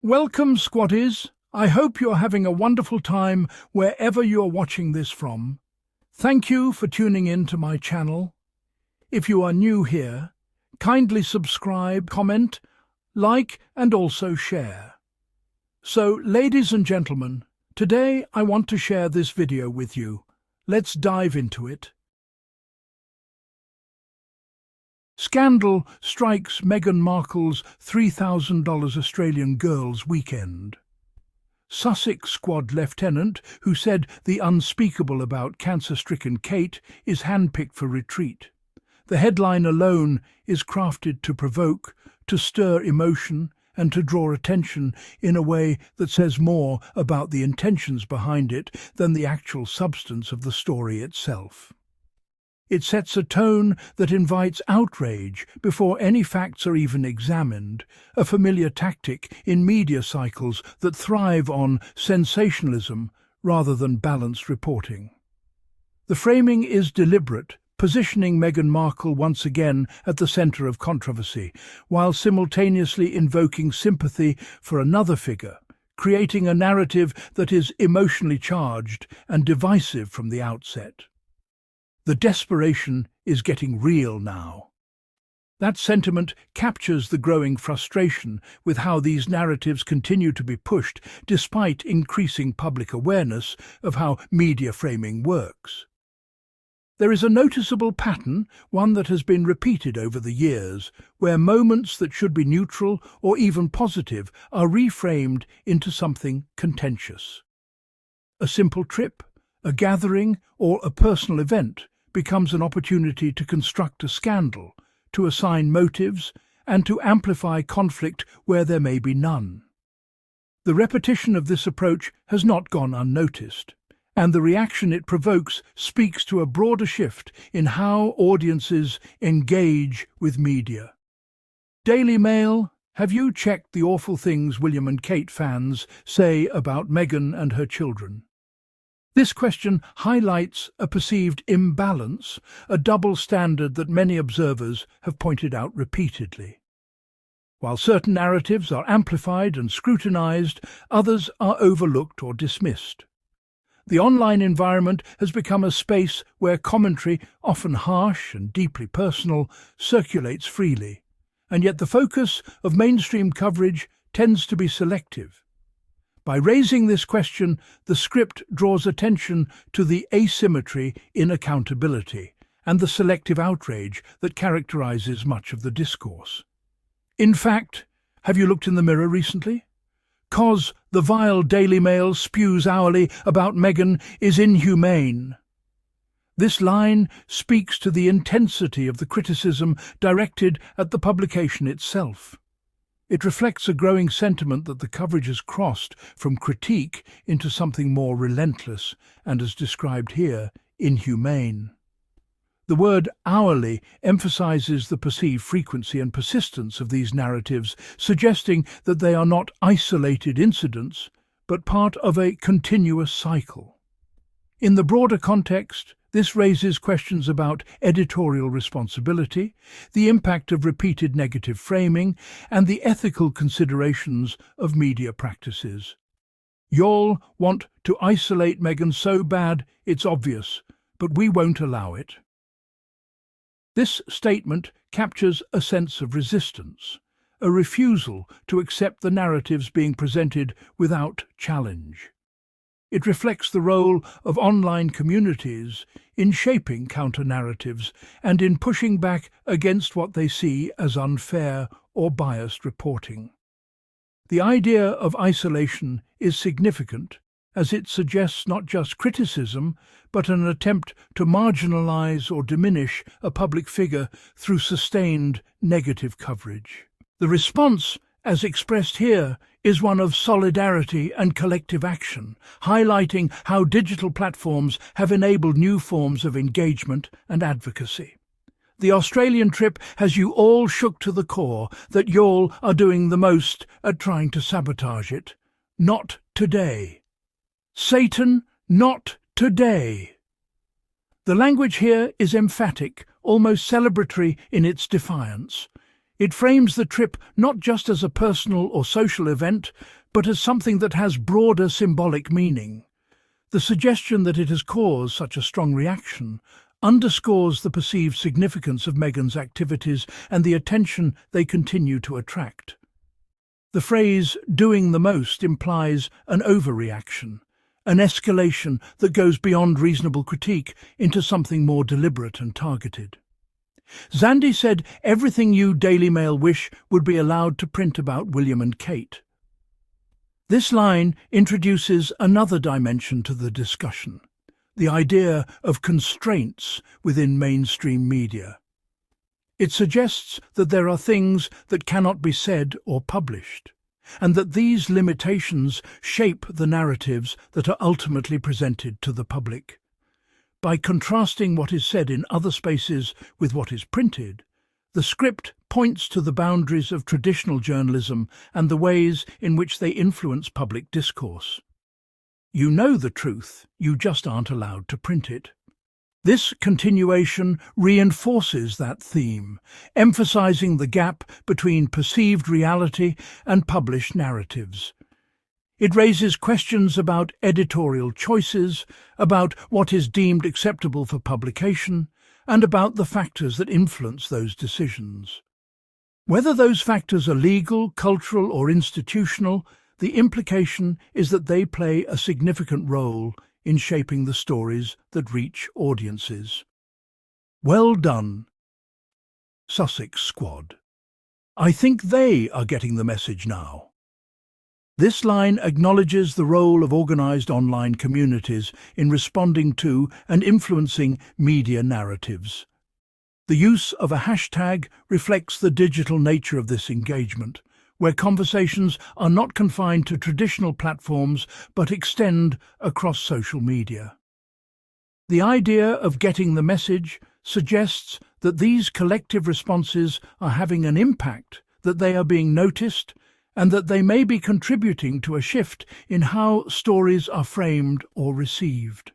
Welcome, squaddies. I hope you're having a wonderful time wherever you're watching this from. Thank you for tuning in to my channel. If you are new here, kindly subscribe, comment, like, and also share. So, ladies and gentlemen, today I want to share this video with you. Let's dive into it. Scandal strikes Meghan Markle's $3,000 Australian girls' weekend. Sussex squad lieutenant, who said the unspeakable about cancer-stricken Kate, is handpicked for retreat. The headline alone is crafted to provoke, to stir emotion, and to draw attention in a way that says more about the intentions behind it than the actual substance of the story itself. It sets a tone that invites outrage before any facts are even examined, a familiar tactic in media cycles that thrive on sensationalism rather than balanced reporting. The framing is deliberate, positioning Meghan Markle once again at the centre of controversy, while simultaneously invoking sympathy for another figure, creating a narrative that is emotionally charged and divisive from the outset. The desperation is getting real now. That sentiment captures the growing frustration with how these narratives continue to be pushed despite increasing public awareness of how media framing works. There is a noticeable pattern, one that has been repeated over the years, where moments that should be neutral or even positive are reframed into something contentious. A simple trip, a gathering, or a personal event becomes an opportunity to construct a scandal, to assign motives, and to amplify conflict where there may be none. The repetition of this approach has not gone unnoticed, and the reaction it provokes speaks to a broader shift in how audiences engage with media. Daily Mail, have you checked the awful things William and Kate fans say about Meghan and her children? This question highlights a perceived imbalance, a double standard that many observers have pointed out repeatedly. While certain narratives are amplified and scrutinized, others are overlooked or dismissed. The online environment has become a space where commentary, often harsh and deeply personal, circulates freely, and yet the focus of mainstream coverage tends to be selective. By raising this question, the script draws attention to the asymmetry in accountability and the selective outrage that characterizes much of the discourse. In fact, have you looked in the mirror recently? 'Cause the vile Daily Mail spews hourly about Meghan is inhumane. This line speaks to the intensity of the criticism directed at the publication itself. It reflects a growing sentiment that the coverage has crossed from critique into something more relentless and, as described here, inhumane. The word hourly emphasizes the perceived frequency and persistence of these narratives, suggesting that they are not isolated incidents, but part of a continuous cycle. In the broader context, this raises questions about editorial responsibility, the impact of repeated negative framing, and the ethical considerations of media practices. Y'all want to isolate Meghan so bad it's obvious, but we won't allow it. This statement captures a sense of resistance, a refusal to accept the narratives being presented without challenge. It reflects the role of online communities in shaping counter-narratives and in pushing back against what they see as unfair or biased reporting. The idea of isolation is significant, as it suggests not just criticism, but an attempt to marginalize or diminish a public figure through sustained negative coverage. The response, as expressed here, is one of solidarity and collective action, highlighting how digital platforms have enabled new forms of engagement and advocacy. The Australian trip has you all shook to the core that y'all are doing the most at trying to sabotage it. Not today. Satan, not today. The language here is emphatic, almost celebratory in its defiance. It frames the trip not just as a personal or social event, but as something that has broader symbolic meaning. The suggestion that it has caused such a strong reaction underscores the perceived significance of Meghan's activities and the attention they continue to attract. The phrase "doing the most" implies an overreaction, an escalation that goes beyond reasonable critique into something more deliberate and targeted. Zandi said everything you Daily Mail wish would be allowed to print about William and Kate. This line introduces another dimension to the discussion, the idea of constraints within mainstream media. It suggests that there are things that cannot be said or published, and that these limitations shape the narratives that are ultimately presented to the public. By contrasting what is said in other spaces with what is printed, the script points to the boundaries of traditional journalism and the ways in which they influence public discourse. You know the truth, you just aren't allowed to print it. This continuation reinforces that theme, emphasizing the gap between perceived reality and published narratives. It raises questions about editorial choices, about what is deemed acceptable for publication, and about the factors that influence those decisions. Whether those factors are legal, cultural, or institutional, the implication is that they play a significant role in shaping the stories that reach audiences. Well done, Sussex Squad. I think they are getting the message now. This line acknowledges the role of organised online communities in responding to and influencing media narratives. The use of a hashtag reflects the digital nature of this engagement, where conversations are not confined to traditional platforms but extend across social media. The idea of getting the message suggests that these collective responses are having an impact, that they are being noticed, and that they may be contributing to a shift in how stories are framed or received.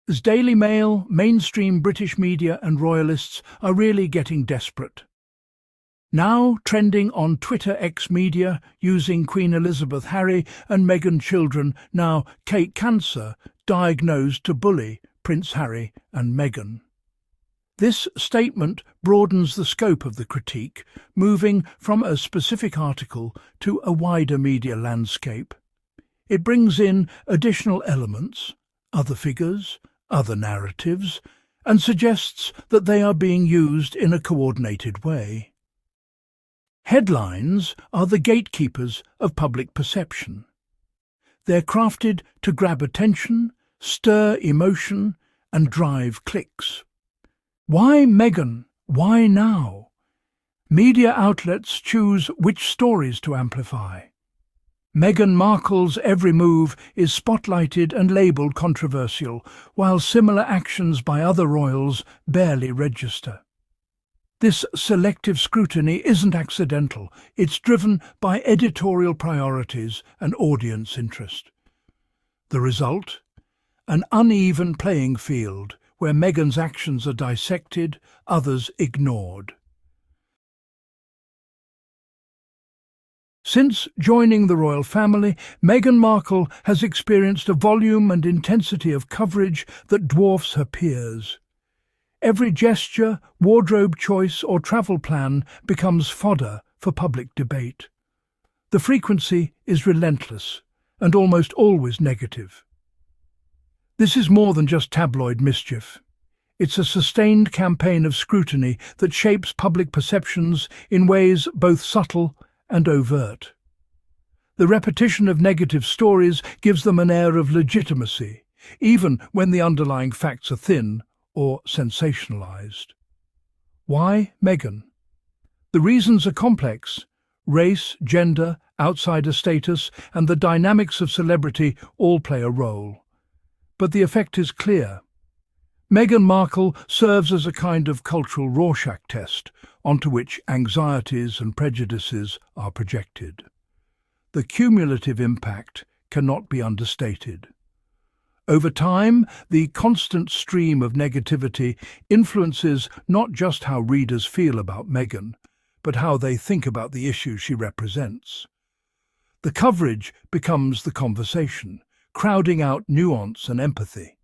As Daily Mail, mainstream British media and royalists are really getting desperate. Now trending on Twitter X media using Queen Elizabeth, Harry and Meghan children, now Kate Cancer, diagnosed to bully Prince Harry and Meghan. This statement broadens the scope of the critique, moving from a specific article to a wider media landscape. It brings in additional elements, other figures, other narratives, and suggests that they are being used in a coordinated way. Headlines are the gatekeepers of public perception. They're crafted to grab attention, stir emotion, and drive clicks. Why Meghan? Why now? Media outlets choose which stories to amplify. Meghan Markle's every move is spotlighted and labelled controversial, while similar actions by other royals barely register. This selective scrutiny isn't accidental, it's driven by editorial priorities and audience interest. The result? An uneven playing field, where Meghan's actions are dissected, others ignored. Since joining the royal family, Meghan Markle has experienced a volume and intensity of coverage that dwarfs her peers. Every gesture, wardrobe choice or travel plan becomes fodder for public debate. The frequency is relentless and almost always negative. This is more than just tabloid mischief. It's a sustained campaign of scrutiny that shapes public perceptions in ways both subtle and overt. The repetition of negative stories gives them an air of legitimacy, even when the underlying facts are thin or sensationalized. Why Meghan? The reasons are complex. Race, gender, outsider status, and the dynamics of celebrity all play a role. But the effect is clear. Meghan Markle serves as a kind of cultural Rorschach test onto which anxieties and prejudices are projected. The cumulative impact cannot be understated. Over time, the constant stream of negativity influences not just how readers feel about Meghan, but how they think about the issue she represents. The coverage becomes the conversation, crowding out nuance and empathy.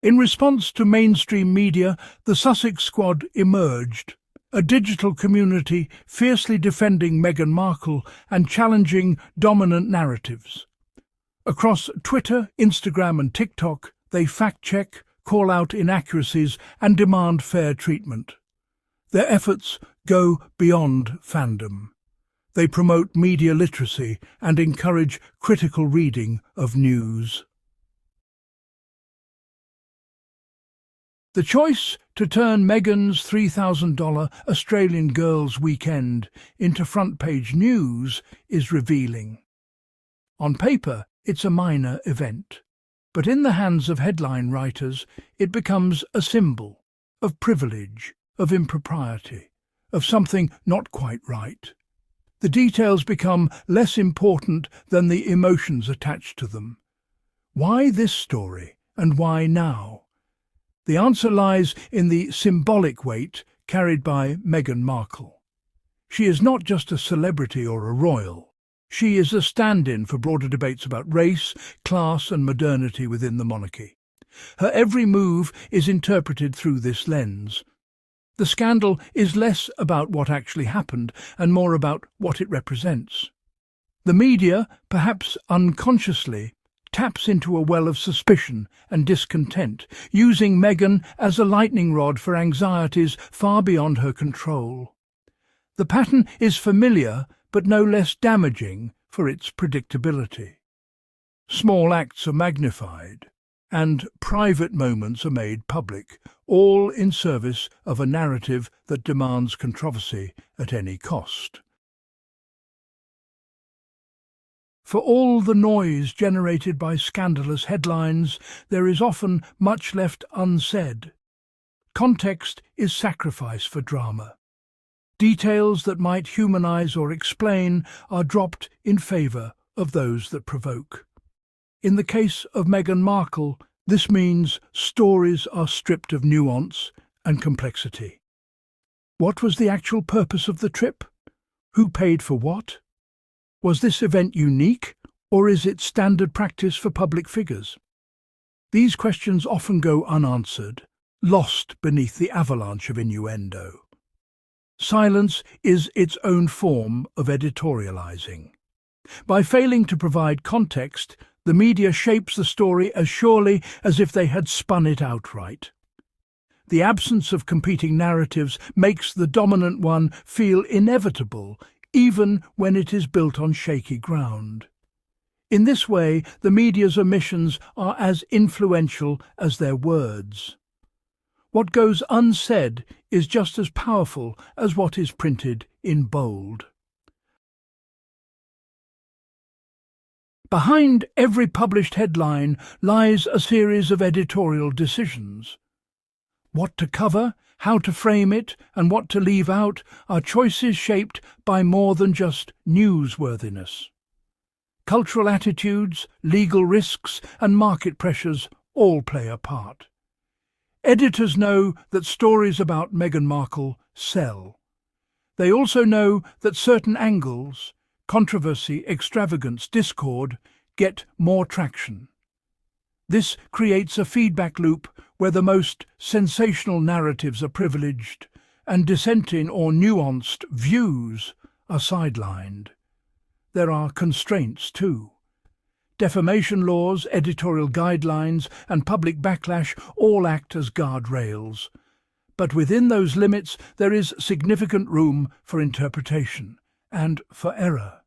In response to mainstream media, the Sussex Squad emerged, a digital community fiercely defending Meghan Markle and challenging dominant narratives. Across Twitter, Instagram and TikTok, they fact-check, call out inaccuracies and demand fair treatment. Their efforts go beyond fandom. They promote media literacy and encourage critical reading of news. The choice to turn Meghan's $3,000 Australian Girls Weekend into front-page news is revealing. On paper, it's a minor event, but in the hands of headline writers, it becomes a symbol of privilege, of impropriety, of something not quite right. The details become less important than the emotions attached to them. Why this story, and why now? The answer lies in the symbolic weight carried by Meghan Markle. She is not just a celebrity or a royal. She is a stand-in for broader debates about race, class and modernity within the monarchy. Her every move is interpreted through this lens. The scandal is less about what actually happened and more about what it represents. The media, perhaps unconsciously, taps into a well of suspicion and discontent, using Meghan as a lightning rod for anxieties far beyond her control. The pattern is familiar, but no less damaging for its predictability. Small acts are magnified, and private moments are made public, all in service of a narrative that demands controversy at any cost. For all the noise generated by scandalous headlines, there is often much left unsaid. Context is sacrifice for drama. Details that might humanize or explain are dropped in favor of those that provoke. In the case of Meghan Markle, this means stories are stripped of nuance and complexity. What was the actual purpose of the trip? Who paid for what? Was this event unique, or is it standard practice for public figures? These questions often go unanswered, lost beneath the avalanche of innuendo. Silence is its own form of editorializing. By failing to provide context, the media shapes the story as surely as if they had spun it outright. The absence of competing narratives makes the dominant one feel inevitable, even when it is built on shaky ground. In this way, the media's omissions are as influential as their words. What goes unsaid is just as powerful as what is printed in bold. Behind every published headline lies a series of editorial decisions. What to cover, how to frame it, and what to leave out are choices shaped by more than just newsworthiness. Cultural attitudes, legal risks, and market pressures all play a part. Editors know that stories about Meghan Markle sell. They also know that certain angles, controversy, extravagance, discord, get more traction. This creates a feedback loop where the most sensational narratives are privileged and dissenting or nuanced views are sidelined. There are constraints too. Defamation laws, editorial guidelines, and public backlash all act as guardrails. But within those limits, there is significant room for interpretation and for error.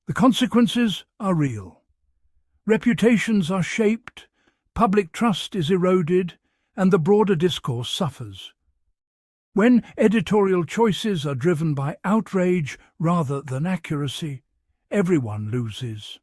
The consequences are real. Reputations are shaped, public trust is eroded, and the broader discourse suffers. When editorial choices are driven by outrage rather than accuracy, everyone loses.